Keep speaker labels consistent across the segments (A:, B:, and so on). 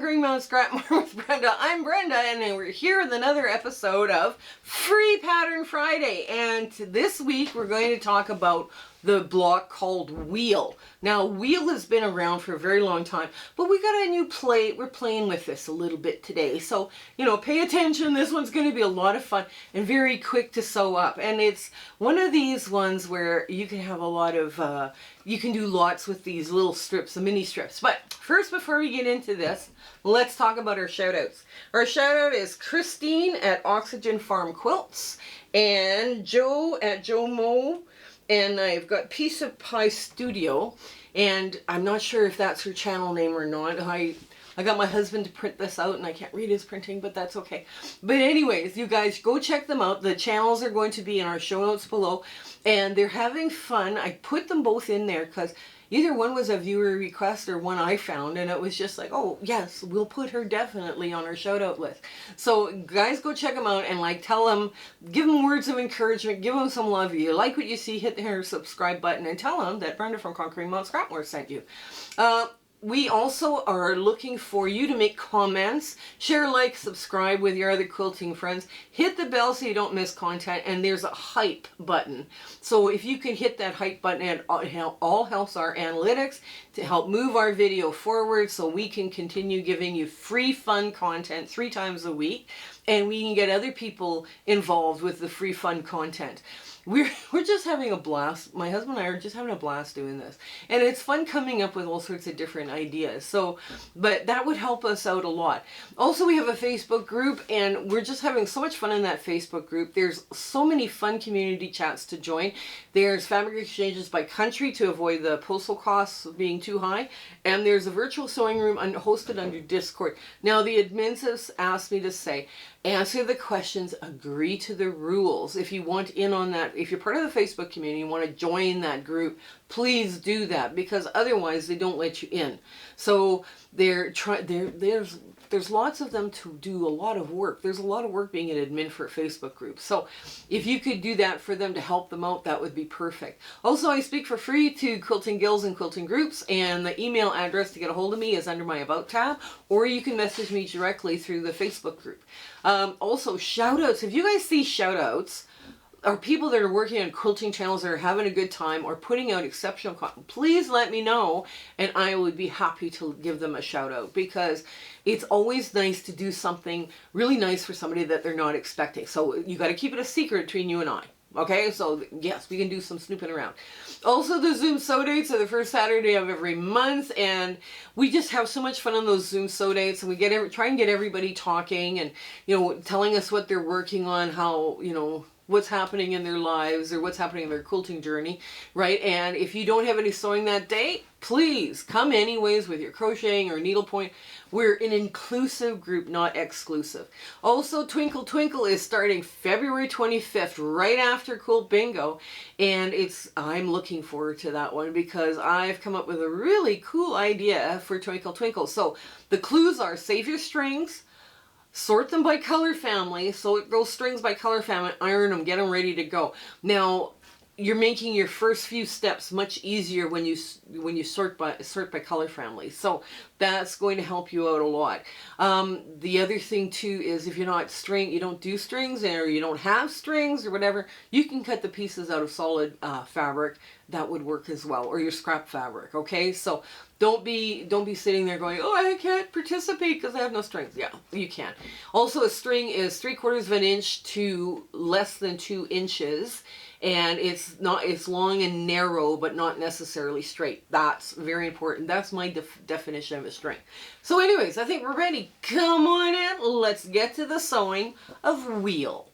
A: Conquering Mount Scrapmore with Brenda. I'm Brenda, and we're here with another episode of Free Pattern Friday. And this week we're going to talk about the block called Wheel. Now, Wheel has been around for a very long time, but we got a new plate. We're playing with this a little bit today. So, you know, pay attention. This one's going to be a lot of fun and very quick to sew up. And it's one of these ones where you can have a lot of, you can do lots with these little strips, the mini strips. But first, before we get into this, let's talk about our shout outs. Our shout out is Christine at Oxygen Farm Quilts and Joe at Joe Mo. And I've got Piece of Pie Studio, and I'm not sure if that's her channel name or not. I got my husband to print this out, and I can't read his printing, but that's okay. But anyways, you guys go check them out. The channels are going to be in our show notes below, and they're having fun. I put them both in there because either one was a viewer request or one I found, and it was just like, oh yes, we'll put her definitely on our shout out list. So guys, go check them out and like tell them, give them words of encouragement, give them some love. If you like what you see, hit the subscribe button and tell them that Brenda from Conquering Mount Scrapmore sent you. We also are looking for you to make comments, share, like, subscribe with your other quilting friends. Hit the bell so you don't miss content, and there's a hype button. So if you can hit that hype button, it all helps our analytics to help move our video forward so we can continue giving you free fun content 3 times a week, and we can get other people involved with the free fun content. We're just having a blast. My husband and I are just having a blast doing this. And it's fun coming up with all sorts of different ideas. So, but that would help us out a lot. Also, we have a Facebook group, and we're just having so much fun in that Facebook group. There's so many fun community chats to join. There's fabric exchanges by country to avoid the postal costs being too high. And there's a virtual sewing room hosted under Discord. Now, the admins have asked me to say, answer the questions, agree to the rules. If you want in on that, if you're part of the Facebook community and want to join that group, please do that, because otherwise they don't let you in. So there's lots of them to do a lot of work. There's a lot of work being an admin for a Facebook group. So if you could do that for them to help them out, that would be perfect. Also, I speak for free to quilting guilds and quilting groups, and the email address to get a hold of me is under my About tab, or you can message me directly through the Facebook group. Also, shout outs. If you guys see shout outs, or people that are working on quilting channels that are having a good time or putting out exceptional content, please let me know, and I would be happy to give them a shout out, because it's always nice to do something really nice for somebody that they're not expecting. So you got to keep it a secret between you and I. Okay, so yes, we can do some snooping around. Also, the Zoom sew dates are the first Saturday of every month, and we just have so much fun on those Zoom sew dates, and we try and get everybody talking and, you know, telling us what they're working on, how, you know, what's happening in their lives or what's happening in their quilting journey, right? And if you don't have any sewing that day, please come anyways with your crocheting or needlepoint. We're an inclusive group, not exclusive. Also, Twinkle Twinkle is starting February 25th, right after Quilt Bingo, and I'm looking forward to that one because I've come up with a really cool idea for Twinkle Twinkle. So the clues are: save your strings, sort them by color family, so those strings by color family, iron them, get them ready to go. Now, you're making your first few steps much easier when you sort by color family. So that's going to help you out a lot. The other thing too is, if you're not you don't do strings, or you don't have strings or whatever, you can cut the pieces out of solid fabric. That would work as well, or your scrap fabric. Okay, so don't be sitting there going, oh, I can't participate because I have no strings. Yeah, you can. Also, a string is 3/4 of an inch to less than 2 inches. And it's long and narrow, but not necessarily straight. That's very important. That's my definition of a string. So anyways, I think we're ready. Come on in. Let's get to the sewing of Wheel.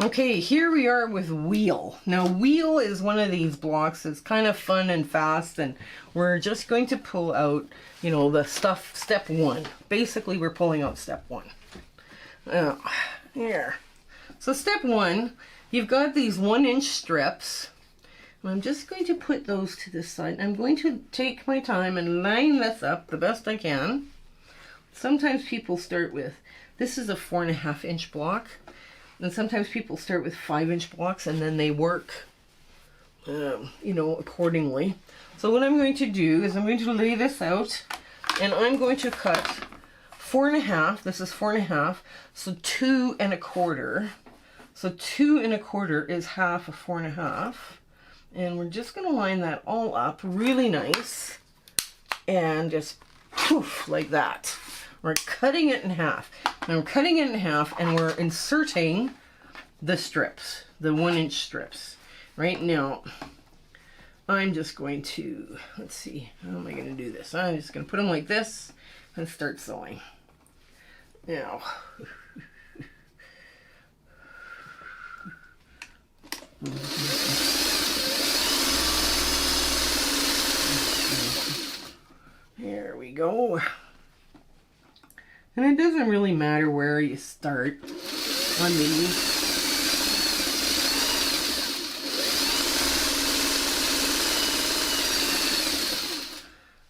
A: Okay, here we are with Wheel. Now, Wheel is one of these blocks. It's kind of fun and fast, and we're just going to pull out, you know, the stuff, step 1. Basically, we're pulling out step 1. Here. So step 1, you've got these 1-inch strips. And I'm just going to put those to the side. I'm going to take my time and line this up the best I can. Sometimes people start with, this is a 4.5-inch block. And sometimes people start with 5-inch blocks, and then they work, you know, accordingly. So what I'm going to do is I'm going to lay this out And I'm going to cut 4.5. This is 4.5. So 2 1/4. So 2 1/4 is half of 4.5. And we're just going to line that all up really nice. And just poof, like that. We're cutting it in half. Now we're cutting it in half and we're inserting the strips, the 1-inch strips. Right now, I'm just going to, let's see, how am I going to do this? I'm just going to put them like this and start sewing. Now, there we go. And it doesn't really matter where you start on these.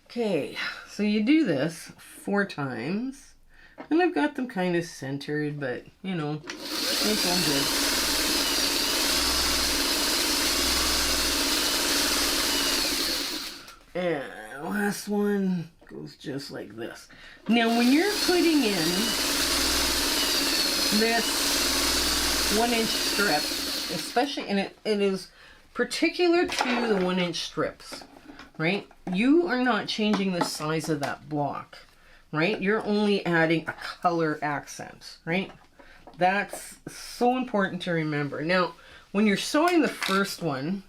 A: Okay, so you do this 4 times. And I've got them kind of centered, but, you know, it's all good. And the last one goes just like this. Now, when you're putting in this 1-inch strip, especially, and it is particular to the 1-inch strips, right? You are not changing the size of that block. Right? You're only adding a color accent, right? That's so important to remember. Now, when you're sewing the first one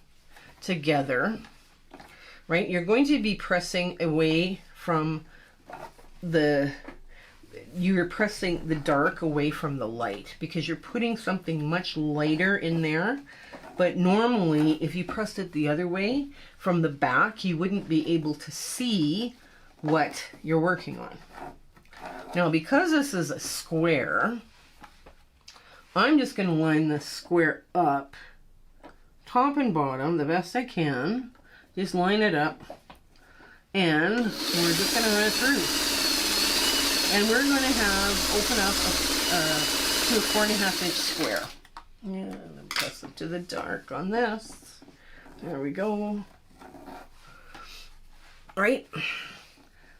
A: together, right, you're going to be pressing away from you're pressing the dark away from the light because you're putting something much lighter in there. But normally, if you pressed it the other way from the back, you wouldn't be able to see what you're working on. Now, because this is a square, I'm just going to line this square up, top and bottom, the best I can. Just line it up, and we're just going to run it through. And we're going to open up to a 4.5-inch square. And press it to the dark on this. There we go. Right?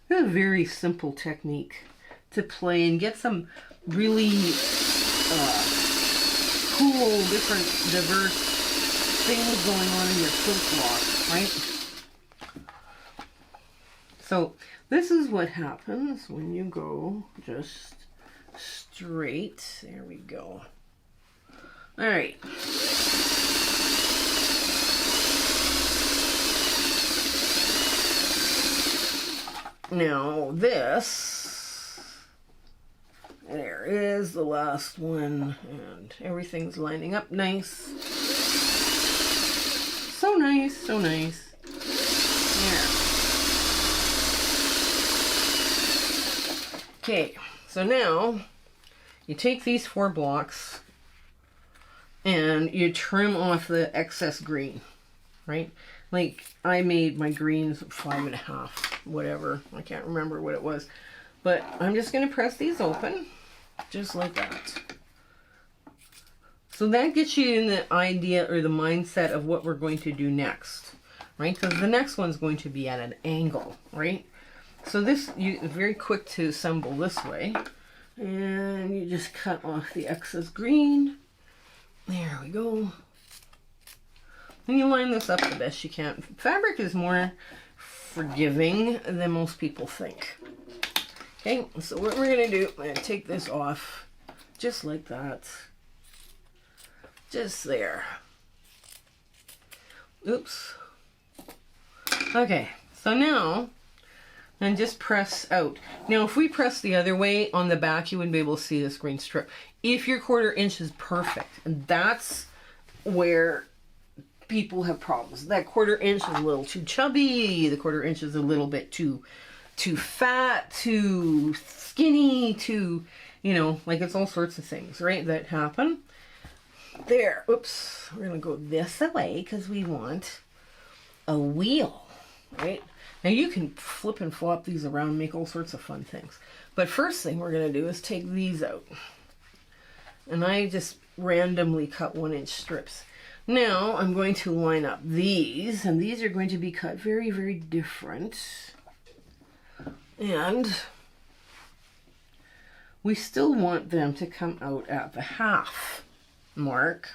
A: This is a very simple technique to play and get some really cool, different, diverse things going on in your quilt block, right? So this is what happens when you go just straight. There we go. All right. Now this, there is the last one, and everything's lining up nice. So nice, so nice. There. Okay, so now you take these 4 blocks and you trim off the excess green, right? Like I made my greens 5.5, whatever. I can't remember what it was. But I'm just going to press these open, just like that. So that gets you in the idea or the mindset of what we're going to do next, right? Because the next one's going to be at an angle, right? So this, very quick to assemble this way. And you just cut off the excess green. There we go. And you line this up the best you can. Fabric is more forgiving than most people think. Okay, so what we're going to do, I'm going to take this off just like that. Just there. Oops. Okay, so now, and just press out. Now, if we press the other way on the back, you wouldn't be able to see this green strip. If your 1/4 inch is perfect, and that's where people have problems. That 1/4 inch is a little too chubby. The 1/4 inch is a little bit too fat, too skinny, too, you know, like it's all sorts of things, right, that happen. There. Oops. We're going to go this way because we want a wheel, right? Now you can flip and flop these around and make all sorts of fun things. But first thing we're going to do is take these out. And I just randomly cut 1-inch strips. Now I'm going to line up these, and these are going to be cut very, very different. And we still want them to come out at the half mark.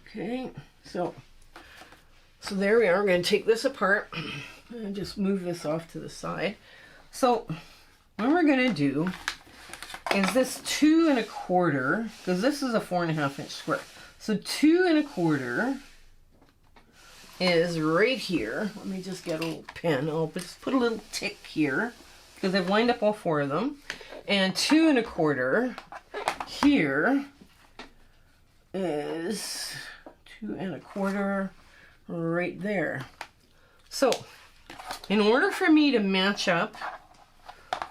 A: Okay, so there we are. We're going to take this apart and just move this off to the side. So what we're going to do is this 2 1/4, because this is a 4 1/2 inch square. So 2 1/4 is right here. Let me just get a little pen. I'll just put a little tick here because I've lined up all 4 of them. And 2 1/4 here is 2 1/4 right there. So in order for me to match up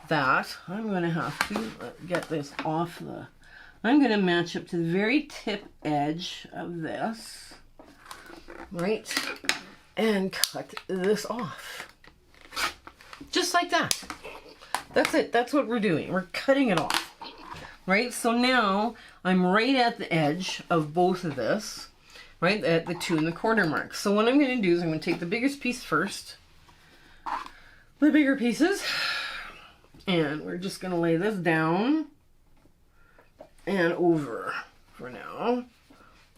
A: that, I'm going to have to get this off the, I'm going to match up to the very tip edge of this, right, and cut this off. Just like that. That's it. That's what we're doing. We're cutting it off, right? So now I'm right at the edge of both of this, right, at the 2 1/4 mark. So what I'm going to do is I'm going to take the biggest piece first, the bigger pieces, and we're just going to lay this down and over for now.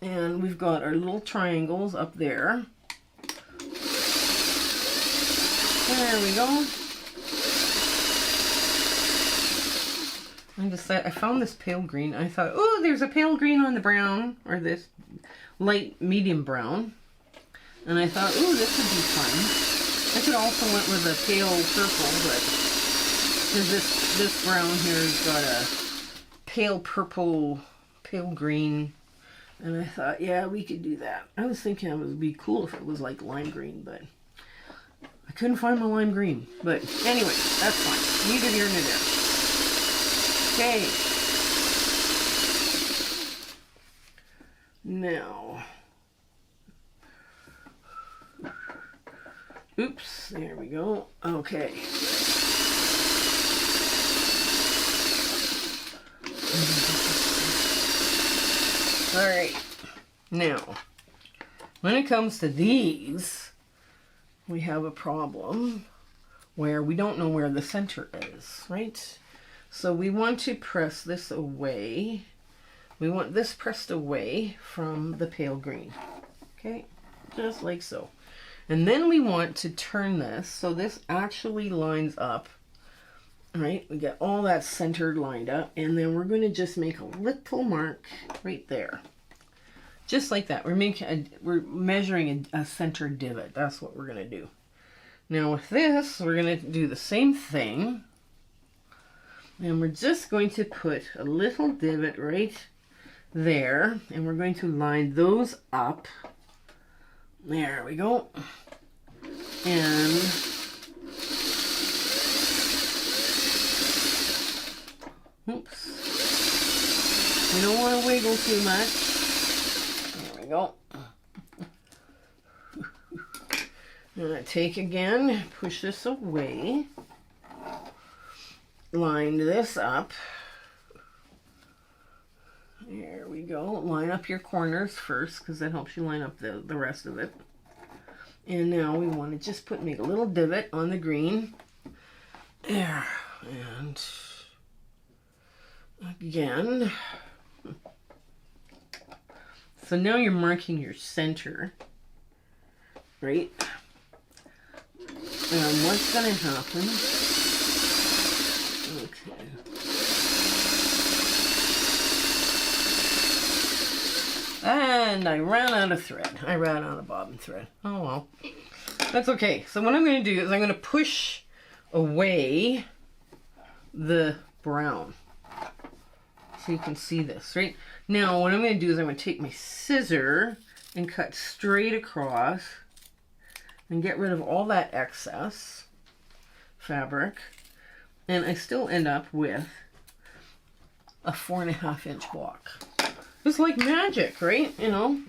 A: And we've got our little triangles up there. There we go. I found this pale green. I thought, oh, there's a pale green on the brown, or this light medium brown. And I thought, oh, this would be fun. I could also went with a pale purple, but because this brown here has got a pale purple, pale green. And I thought, yeah, we could do that. I was thinking it would be cool if it was like lime green, but I couldn't find my lime green. But anyway, that's fine. Neither here nor there. Okay. Now, oops, there we go. Okay. All right. Now, when it comes to these, we have a problem where we don't know where the center is, right? So we want to press this away. We want this pressed away from the pale green. Okay, just like so. And then we want to turn this so this actually lines up, right? We get all that centered lined up, and then we're going to just make a little mark right there. Just like that. We're measuring a center divot. That's what we're going to do. Now with this, we're going to do the same thing. And we're just going to put a little divot right there. And we're going to line those up. There we go. And oops. We don't want to wiggle too much. There we go. I'm going to take again, push this away. Line this up. There we go. Line up your corners first because that helps you line up the rest of it. And now we want to just make a little divot on the green. There. And again. So now you're marking your center. Right? And what's going to happen? Okay. And I ran out of thread. I ran out of bobbin thread. Oh well. That's okay. So what I'm going to do is I'm going to push away the brown. So you can see this, right? Now what I'm going to do is I'm going to take my scissor and cut straight across and get rid of all that excess fabric. And I still end up with a 4 1/2 inch block. It's like magic, right? You know?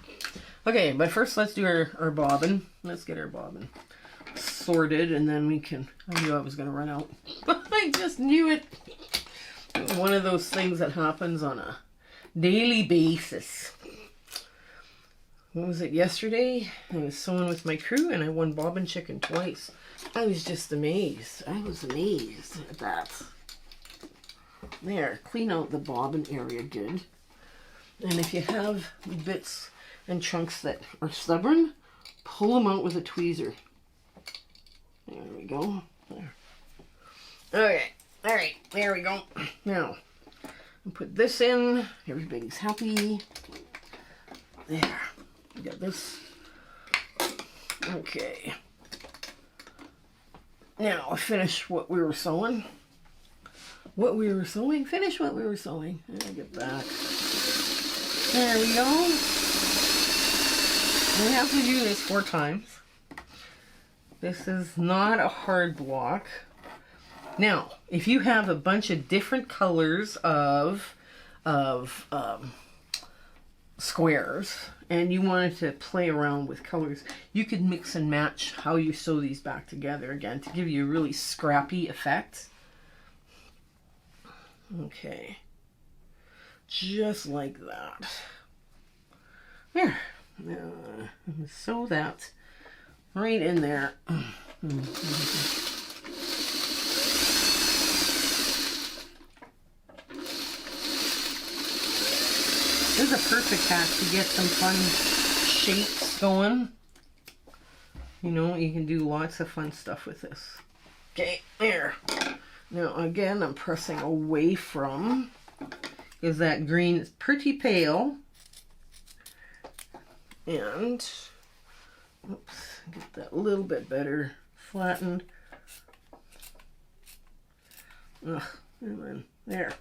A: Okay, but first let's do our bobbin. Let's get our bobbin sorted and then we can... I knew I was going to run out. I just knew it. It was one of those things that happens on a daily basis. What was it, yesterday? I was sewing with my crew and I won bobbin chicken twice. I was just amazed. I was amazed at that. There, clean out the bobbin area good. And if you have bits and chunks that are stubborn, pull them out with a tweezer. There we go. There. Okay. All right. There we go. Now, I'll put this in. Everybody's happy. There. We got this. Okay. Now, finish what we were sewing. Finish what we were sewing. I'll get back. There we go. We have to do this 4 times. This is not a hard block. Now, if you have a bunch of different colors of squares and you wanted to play around with colors, you could mix and match how you sew these back together again to give you a really scrappy effect. Okay, just like that. There. Now, sew that right in there. This is a perfect hack to get some fun shapes going. You know, you can do lots of fun stuff with this. Okay, there. Now again, I'm pressing away from, because that green is pretty pale. And, oops, get that a little bit better flattened. Ugh, and then there.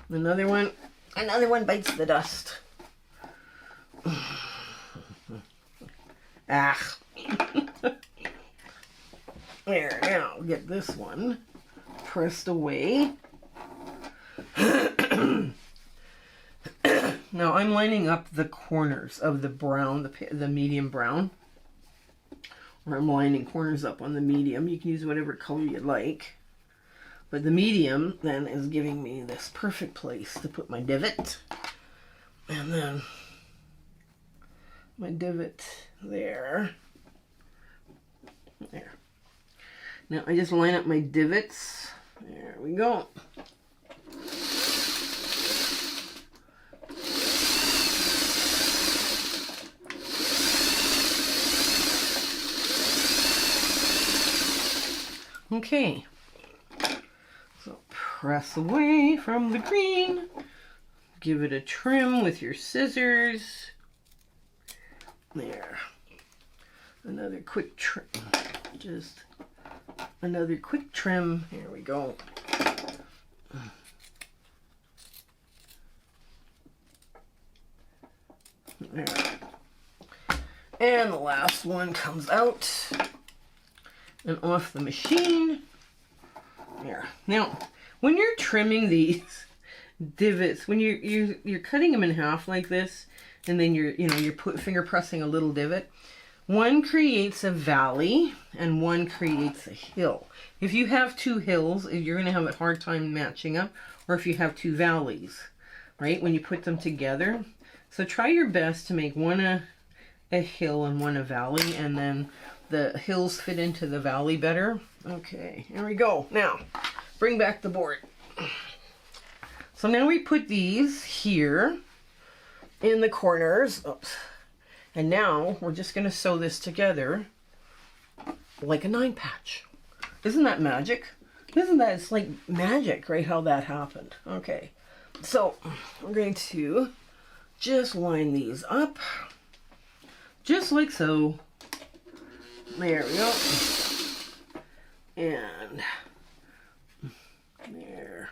A: Another one bites the dust. Ah. There, now get this one pressed away. Now I'm lining up the corners of the brown, the medium brown. Or I'm lining corners up on the medium. You can use whatever color you like. But the medium then is giving me this perfect place to put my divot. And then my divot there. There. Now I just line up my divots. There we go. Okay. So press away from the green. Give it a trim with your scissors. There. Another quick trim. Just another quick trim. Here we go. There. And the last one comes out and off the machine. There. Now, when you're trimming these divots, when you're cutting them in half like this, and then you're finger pressing a little divot, one creates a valley and one creates a hill. If you have 2 hills, you're going to have a hard time matching up, or if you have 2 valleys, right, when you put them together. So try your best to make one a hill and one a valley, and then the hills fit into the valley better. Okay, here we go. Now, bring back the board. So now we put these here in the corners. Oops. And now we're just going to sew this together like a 9 patch. Isn't that magic? It's like magic, right? How that happened. Okay, so we're going to just line these up just like so. There we go. And there.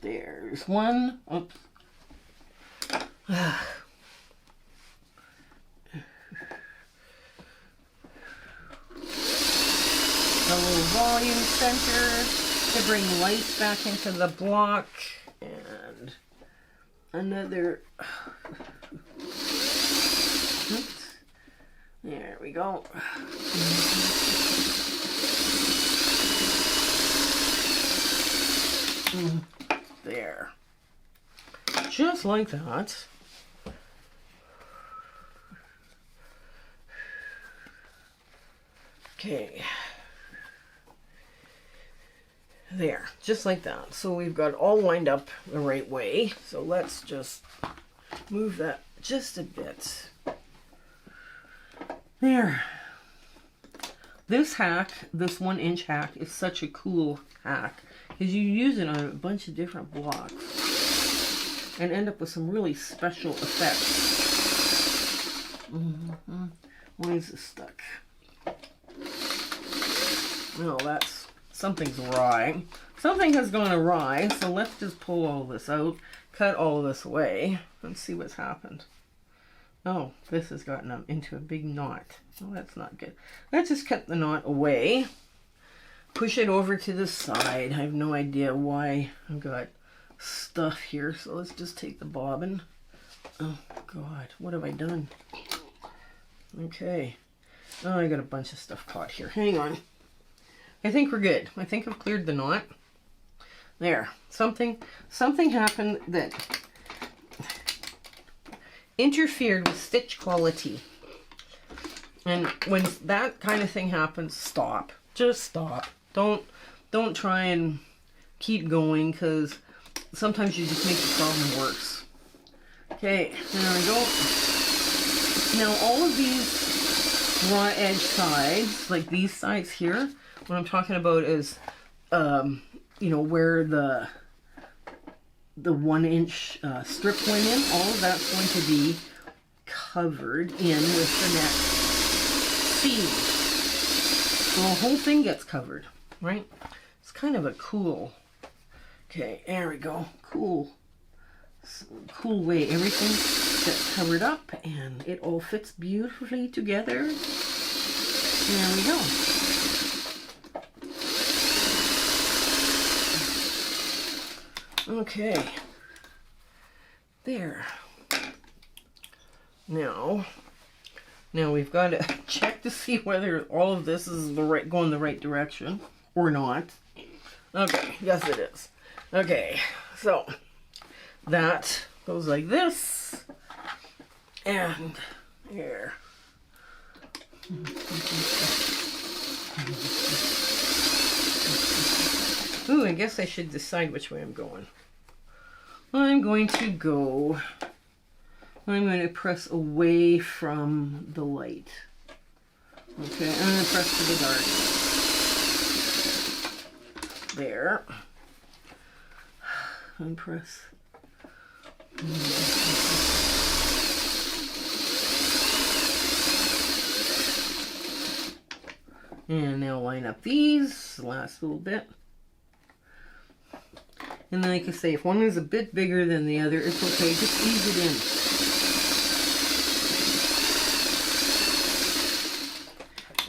A: There's one. Oops. A little volume center to bring light back into the block. And another. Oops. There we go. There. just like that. Okay. There, just like that. So we've got it all lined up the right way. So let's just move that just a bit. There. This hack, this 1-inch hack, is such a cool hack because you use it on a bunch of different blocks and end up with some really special effects. Why is this stuck? No, that's, something's awry. Something has gone awry, so let's just pull all this out, cut all this away, and see what's happened. Oh, this has gotten into a big knot. Oh, that's not good. Let's just cut the knot away. Push it over to the side. I have no idea why I've got stuff here, so let's just take the bobbin. Oh, God, what have I done? Okay. Oh, I got a bunch of stuff caught here. Hang on. I think we're good. I think I've cleared the knot. There. Something happened that interfered with stitch quality. And when that kind of thing happens, stop. Just stop. Don't try and keep going, because sometimes you just make the problem worse. Okay, there we go. Now all of these raw edge sides, like these sides here, what I'm talking about is, you know, where the 1-inch strip went in, all of that's going to be covered in with the next seam. So the whole thing gets covered, right? It's kind of a cool, okay, there we go, cool way. Everything gets covered up and it all fits beautifully together. There we go. Okay, there. Now we've got to check to see whether all of this is going the right direction or not. Okay, yes it is. Okay, so that goes like this, and here. Ooh, I guess I should decide which way I'm going. I'm going to press away from the light. Okay, I'm going to press to the dark. There. And press. And now line up these, last little bit. And then, like I say, if one is a bit bigger than the other, it's okay. Just ease it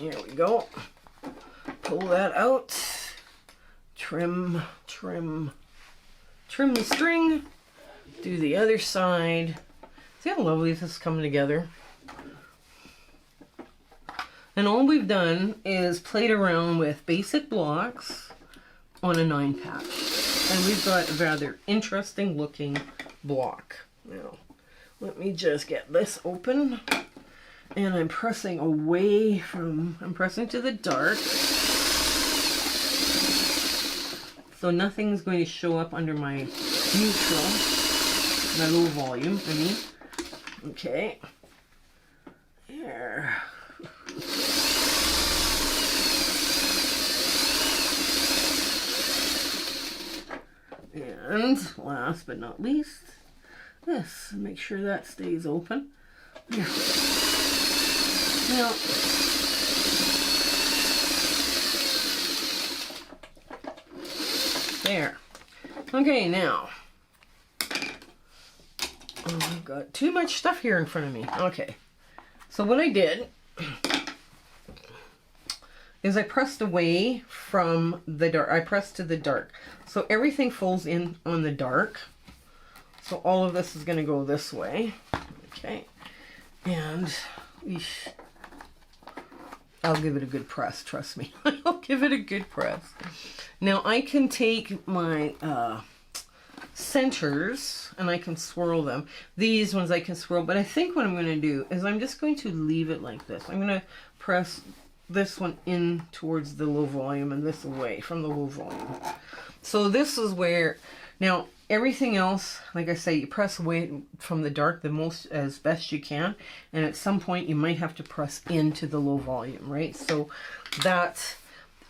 A: in. There we go. Pull that out. Trim the string. Do the other side. See how lovely this is coming together? And all we've done is played around with basic blocks on a 9-patch. And we've got a rather interesting looking block. Now, let me just get this open. And I'm pressing away from, I'm pressing to the dark. So nothing's going to show up under my neutral, my low volume, I mean. Okay. There. And last but not least, this. Make sure that stays open. There. Now, there. Okay, now. Oh, I've got too much stuff here in front of me. Okay. So what I did is I pressed away from the dark. I pressed to the dark. So everything folds in on the dark. So all of this is going to go this way. Okay. And I'll give it a good press, trust me. I'll give it a good press. Now I can take my centers, and I can swirl them. These ones I can swirl, but I think what I'm going to do is I'm just going to leave it like this. I'm going to press this one in towards the low volume and this away from the low volume. So this is where, now everything else, like I say, you press away from the dark the most as best you can, and at some point you might have to press into the low volume, right? So that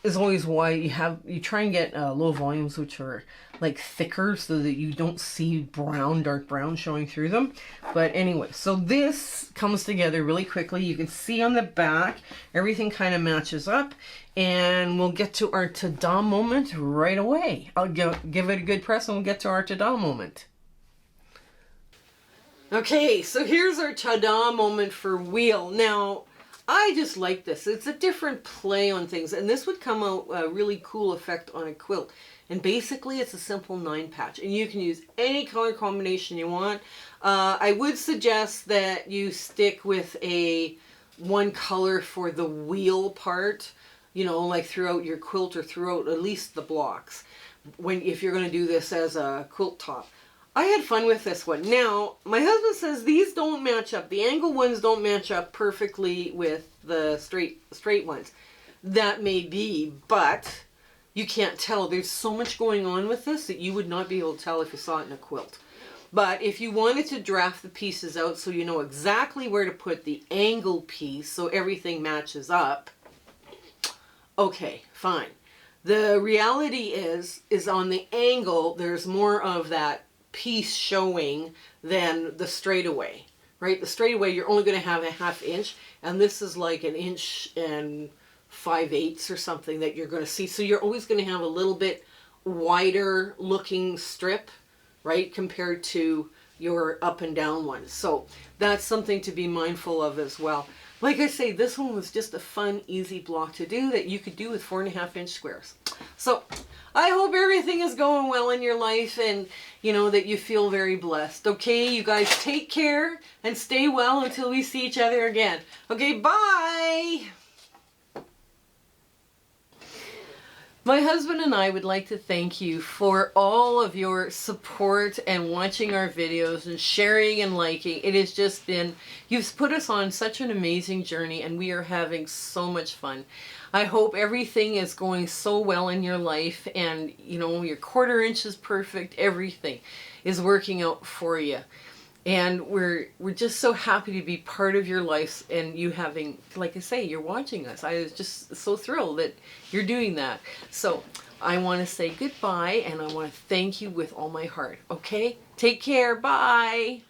A: is always why you try and get low volumes which are like thicker so that you don't see brown, dark brown showing through them. But anyway, so this comes together really quickly. You can see on the back everything kind of matches up, and we'll get to our ta-da moment right away. I'll give it a good press and we'll get to our ta-da moment. Okay, so here's our ta-da moment for wheel. Now, I just like this. It's a different play on things, and this would come out a really cool effect on a quilt. And basically, it's a simple 9-patch, and you can use any color combination you want. I would suggest that you stick with one color for the wheel part, you know, like throughout your quilt or throughout at least the blocks, if you're going to do this as a quilt top. I had fun with this one. Now, my husband says these don't match up. The angle ones don't match up perfectly with the straight ones. That may be, but you can't tell. There's so much going on with this that you would not be able to tell if you saw it in a quilt. But if you wanted to draft the pieces out so you know exactly where to put the angle piece so everything matches up, okay, fine. The reality is on the angle, there's more of that piece showing than the straightaway, right? The straightaway, you're only going to have a 1/2 inch, and this is like 1 inch and 5/8 or something that you're going to see. So you're always going to have a little bit wider looking strip, right, compared to your up and down ones. So that's something to be mindful of as well. Like I say, this one was just a fun, easy block to do that you could do with 4.5 inch squares. So I hope everything is going well in your life, and you know that you feel very blessed. Okay, you guys take care and stay well until we see each other again. Okay, bye! My husband and I would like to thank you for all of your support and watching our videos and sharing and liking. It has just been, you've put us on such an amazing journey, and we are having so much fun. I hope everything is going so well in your life, and you know, your 1/4 inch is perfect. Everything is working out for you. And we're just so happy to be part of your life, and you having, like I say, you're watching us. I was just so thrilled that you're doing that. So I want to say goodbye, and I want to thank you with all my heart. Okay? Take care. Bye.